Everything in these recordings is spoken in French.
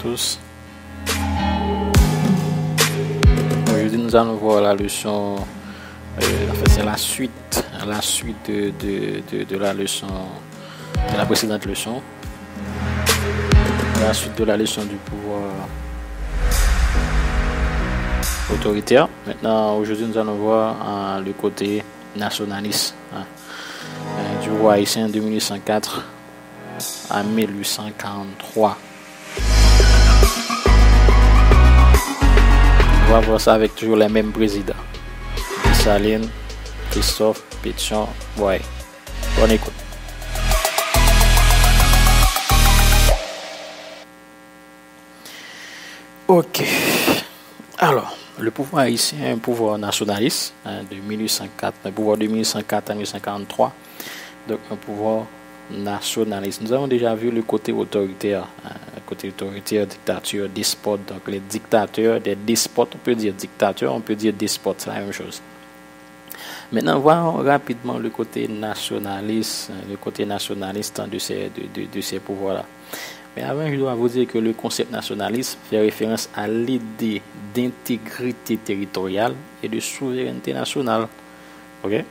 tous. Aujourd'hui, nous allons voir la leçon. En fait, c'est la suite de la leçon, de la précédente leçon. La suite de la leçon du pouvoir autoritaire. Maintenant, aujourd'hui, nous allons voir le côté nationaliste du roi haïtien de 1804 à 1843. On va voir ça avec toujours les mêmes présidents. Dessalines, Christophe, Pétion, ouais. Bonne écoute. Ok. Alors, le pouvoir haïtien est un pouvoir nationaliste de 1804, un pouvoir de 1804 à 1843. Donc, un pouvoir nationaliste. Nous avons déjà vu le côté autoritaire, dictature, despote. Donc, les dictateurs, des despotes, on peut dire dictateur, on peut dire despote, c'est la même chose. Maintenant, voyons rapidement le côté nationaliste de ces pouvoirs-là. Mais avant, je dois vous dire que le concept nationaliste fait référence à l'idée d'intégrité territoriale et de souveraineté nationale. Ok?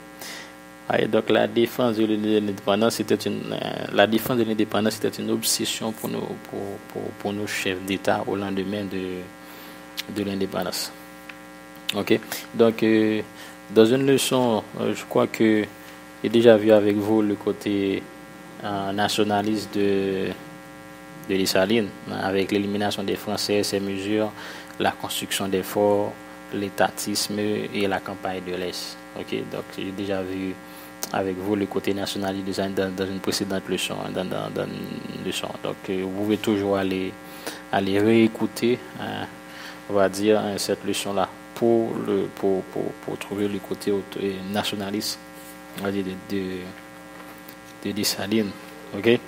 Et donc la défense de l'indépendance était une obsession pour nos chefs d'État au lendemain de l'indépendance. Ok? Donc dans une leçon, je crois que j'ai déjà vu avec vous le côté nationaliste de Dessalines, avec l'élimination des Français, ses mesures, la construction des forts, l'étatisme et la campagne de l'Est. Ok, donc j'ai déjà vu avec vous le côté nationaliste dans une précédente leçon, dans une leçon. Donc vous pouvez toujours aller réécouter, on va dire, cette leçon-là pour trouver le côté nationaliste, on va dire, de Dessalines. Ok.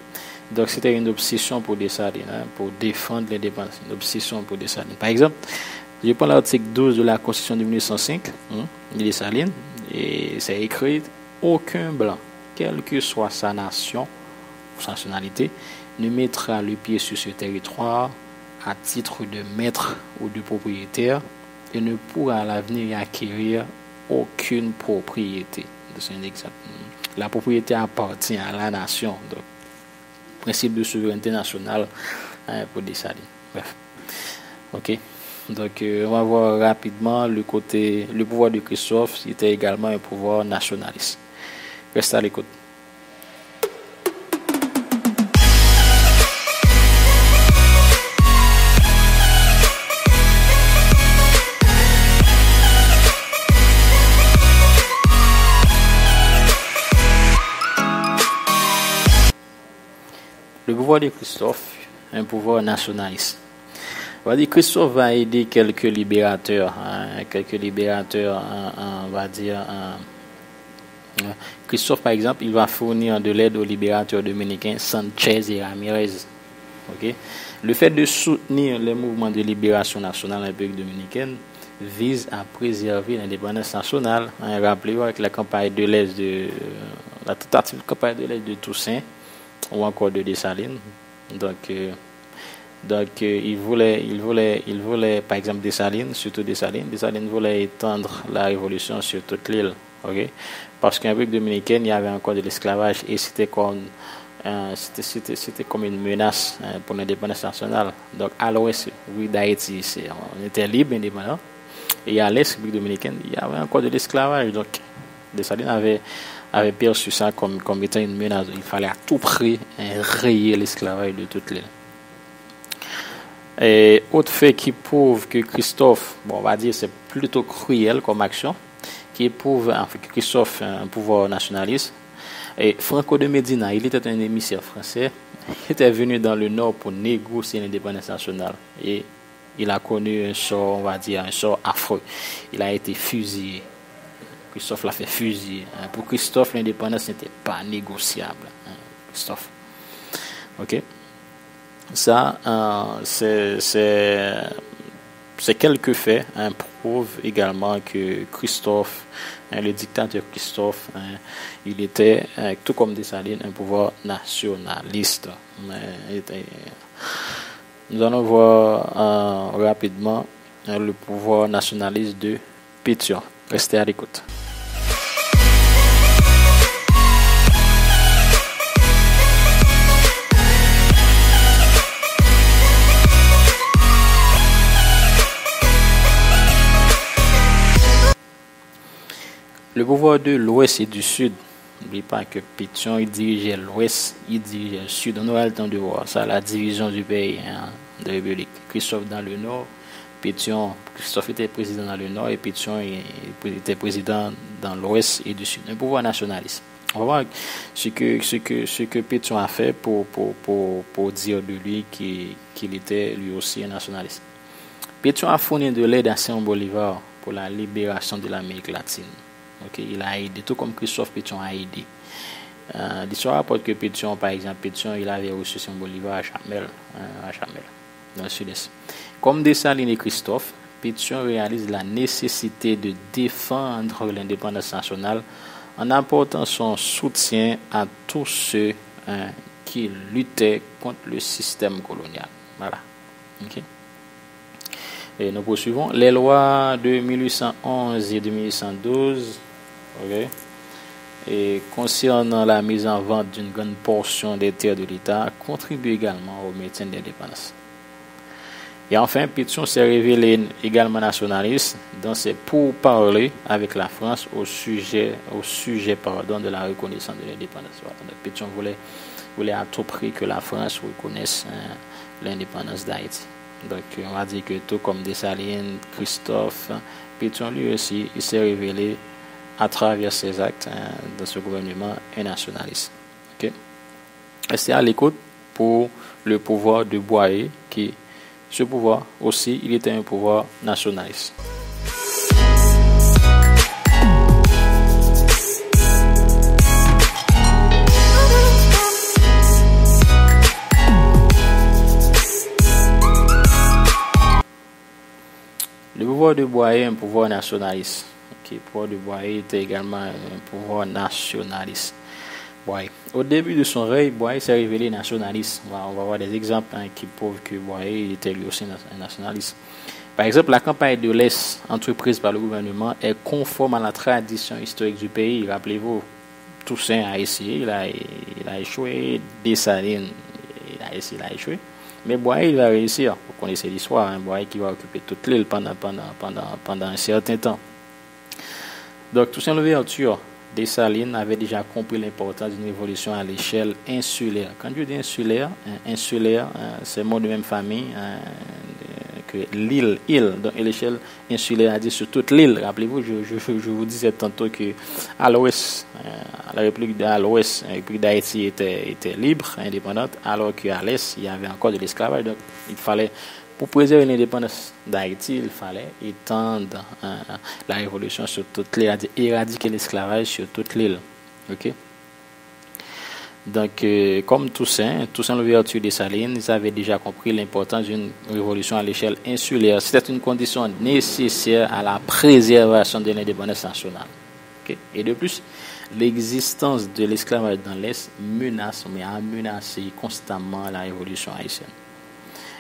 Donc, c'était une obsession pour Dessalines, pour défendre l'indépendance. Une obsession pour Dessalines. Par exemple, je prends l'article 12 de la Constitution de 1905, de Dessalines, et c'est écrit « Aucun blanc, quelle que soit sa nation ou sa nationalité, ne mettra le pied sur ce territoire à titre de maître ou de propriétaire et ne pourra à l'avenir y acquérir aucune propriété. » C'est un exemple. La propriété appartient à la nation. Donc, principe de souveraineté nationale pour Dessalines. Bref. Ok. Donc, on va voir rapidement le pouvoir de Christophe, qui était également un pouvoir nationaliste. Restez à l'écoute. Le pouvoir de Christophe, un pouvoir nationaliste. On va dire Christophe va aider quelques libérateurs, on va dire. Christophe, par exemple, il va fournir de l'aide aux libérateurs dominicains Sanchez et Ramirez. Okay? Le fait de soutenir les mouvements de libération nationale en République dominicaine vise à préserver l'indépendance nationale. Rappelez-vous avec la campagne de l'Est la tentative de campagne de l'Est de Toussaint, ou encore de Dessalines. Donc il voulait par exemple Dessalines voulait étendre la révolution sur toute l'île. Ok, parce qu'en République dominicaine il y avait encore de l'esclavage et c'était comme une menace pour l'indépendance nationale. Donc à l'ouest d'Haïti, on était libre, indépendant, et à l'est République dominicaine il y avait encore de l'esclavage. Donc Dessalines avait perçu ça comme étant une menace. Il fallait à tout prix rayer l'esclavage de toute l'île. Et autre fait qui prouve que Christophe, on va dire c'est plutôt cruel comme action, qui prouve que Christophe a un pouvoir nationaliste. Et Franco de Medina, il était un émissaire français, il était venu dans le nord pour négocier l'indépendance nationale. Et il a connu un sort, on va dire, un sort affreux. Il a été fusillé. Christophe l'a fait fusiller. Pour Christophe, l'indépendance n'était pas négociable. Christophe. Ok. Ça, c'est quelques faits prouvent également que Christophe, le dictateur Christophe, il était, tout comme Dessalines, un pouvoir nationaliste. Nous allons voir rapidement le pouvoir nationaliste de Pétion. Restez à l'écoute. Le pouvoir de l'Ouest et du Sud. N'oubliez pas que Pétion, il dirigeait l'Ouest, il dirigeait le Sud. On aura le temps de voir ça, la division du pays, de la République. Christophe dans le Nord, Christophe était président dans le Nord et Pétion était président dans l'Ouest et du Sud. Un pouvoir nationaliste. On va voir ce que Pétion a fait pour dire de lui qu'il était lui aussi un nationaliste. Pétion a fourni de l'aide à Simon Bolivar pour la libération de l'Amérique latine. Okay, il a aidé, tout comme Christophe Pétion a aidé. L'histoire rapporte que Pétion, par exemple, il avait reçu Simon Bolivar à Chamel, dans le sud-est. Comme Dessalines et Christophe, Pétion réalise la nécessité de défendre l'indépendance nationale en apportant son soutien à tous ceux qui luttaient contre le système colonial. Voilà. Okay. Et nous poursuivons. Les lois de 1811 et de 1812, okay, et concernant la mise en vente d'une grande portion des terres de l'État, contribuent également au maintien de l'indépendance. Et enfin, Pétion s'est révélé également nationaliste dans ses pourparlers avec la France au sujet de la reconnaissance de l'indépendance. Voilà. Pétion voulait à tout prix que la France reconnaisse l'indépendance d'Haïti. Donc, on va dire que tout comme Dessalines, Christophe, Pétion lui aussi, il s'est révélé à travers ses actes dans ce gouvernement un nationaliste. Okay? Restez à l'écoute pour le pouvoir de Boyer, ce pouvoir aussi, il était un pouvoir nationaliste. Le pouvoir de Boyer est un pouvoir nationaliste. Le pouvoir de Boyer était également un pouvoir nationaliste. Boyer. Au début de son règne, Boyer s'est révélé nationaliste. On va voir des exemples qui prouvent que Boyer était lui aussi un nationaliste. Par exemple, la campagne de l'Est entreprise par le gouvernement est conforme à la tradition historique du pays. Rappelez-vous, Toussaint a essayé, il a échoué. Dessalines, il a échoué. Mais Boyer, il va réussir. Vous connaissez l'histoire, Boyer qui va occuper toute l'île pendant un certain temps. Donc, Toussaint Louverture, Dessalines avait déjà compris l'importance d'une révolution à l'échelle insulaire. Quand je dis insulaire, c'est le mot de même famille que l'île. Donc, l'échelle insulaire a dit sur toute l'île. Rappelez-vous, je vous disais tantôt que à l'ouest, la République d'Haïti était libre, indépendante, alors qu'à l'est, il y avait encore de l'esclavage. Donc, il fallait, pour préserver l'indépendance d'Haïti, il fallait étendre la révolution sur toute l'île, éradiquer l'esclavage sur toute l'île. Okay? Donc, comme Toussaint Louverture, Dessalines, ils avaient déjà compris l'importance d'une révolution à l'échelle insulaire. C'était une condition nécessaire à la préservation de l'indépendance nationale. Okay? Et de plus, l'existence de l'esclavage dans l'Est a menacé constamment la révolution haïtienne.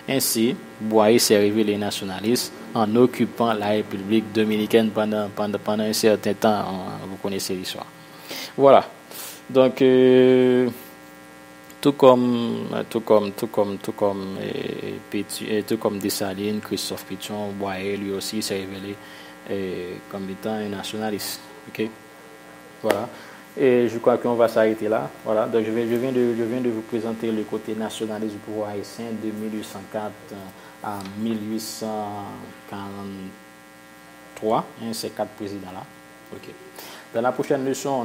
Ainsi, Boyer s'est révélé nationaliste en occupant la République dominicaine pendant un certain temps. Vous connaissez l'histoire. Voilà. Donc, tout comme Dessalines, Christophe Pétion, Boyer lui aussi s'est révélé comme étant un nationaliste. Ok. Voilà. Et je crois qu'on va s'arrêter là. Voilà. Donc je viens de vous présenter le côté nationaliste du pouvoir haïtien de 1804 à 1843. Ces 4 présidents-là. Ok. Dans la prochaine leçon,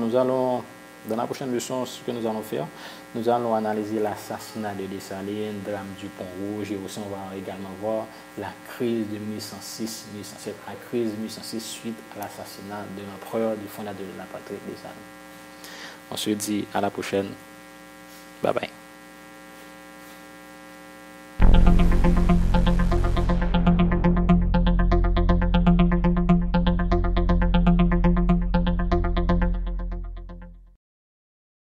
ce que nous allons faire, nous allons analyser l'assassinat de Dessalines, drame du Pont Rouge, et aussi on va également voir la crise de 1806, la crise de 1806 suite à l'assassinat de l'empereur, du fondateur de la patrie, Dessalines. On se dit à la prochaine. Bye bye.